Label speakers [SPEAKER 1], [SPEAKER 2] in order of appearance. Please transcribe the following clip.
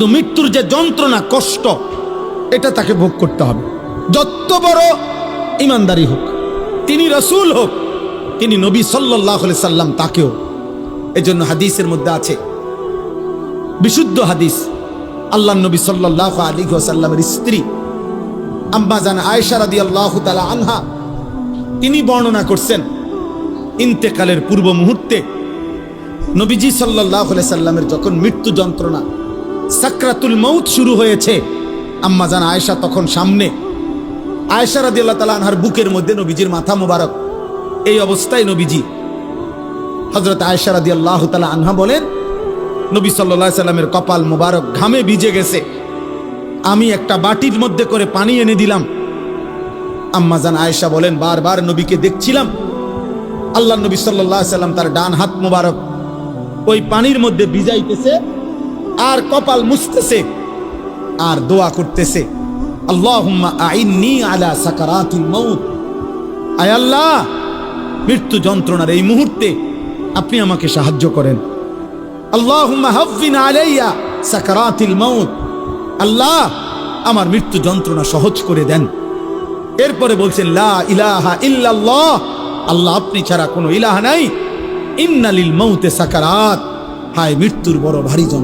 [SPEAKER 1] তো মৃত্যুর যে যন্ত্রণা কষ্ট এটা তাকে ভোগ করতে হবে, যত বড় ইমানদারি হোক, তিনি রাসূল হোক, তিনি নবী সাল্লাল্লাহু আলাইহি সাল্লাম, তাকেও। এজন্য হাদিসের মধ্যে আছে, বিশুদ্ধ হাদিস, আল্লাহর নবী সাল্লাল্লাহু আলাইহি ওয়াসাল্লামের স্ত্রী আম্মা জান আয়েশা রাদিয়াল্লাহু তাআলা আনহা তিনি বর্ণনা করছেন, ইন্তেকালের পূর্ব মুহূর্তে নবীজি সাল্লাল্লাহু আলাইহি সাল্লামের যখন মৃত্যু যন্ত্রণা সাকরাতুল মউত শুরু হয়েছে, আম্মা জান আয়েশা তখন সামনে, আয়েশা রাদিয়াল্লাহু তাআলা আনহার বুকের মধ্যে নবীজির মাথা মোবারক। এই অবস্থায় নবীজি, হযরত আয়েশা রাদিয়াল্লাহু তাআলা আনহা বলেন, নবী সাল্লাল্লাহু আলাইহি সাল্লামের কপাল মোবারক ঘামে ভিজে গেছে, আমি একটা বাটির মধ্যে করে পানি এনে দিলাম। আম্মা জান আয়েশা বলেন, বারবার নবীকে দেখছিলাম, আল্লাহর নবী সাল্লাল্লাহু আলাইহি সাল্লাম তার ডান হাত মোবারক ওই পানির মধ্যে ভিজাইতেছে আর কপাল মুছতেছে আর দোয়া করতেছে, আল্লাহুম্মা আইন্নি আলা সাকারাতিল মাউত, আয় আল্লাহ, মৃত্যু যন্ত্রণার এই মুহূর্তে আপনি আমাকে সাহায্য করেন। আল্লাহুম্মা হাফফিন আলাইয়া সাকারাতিল মাউত, আল্লাহ আমার মৃত্যু যন্ত্রণা সহজ করে দেন। এরপরে বলছেন, লা ইলাহা ইল্লাল্লাহ, আল্লাহ আপনি ছাড়া কোনো ইলাহ নাই, ইন্না লিল মাউতে সাকারাত, হায় মৃত্যুর বড় ভারী যন্ত্রণা।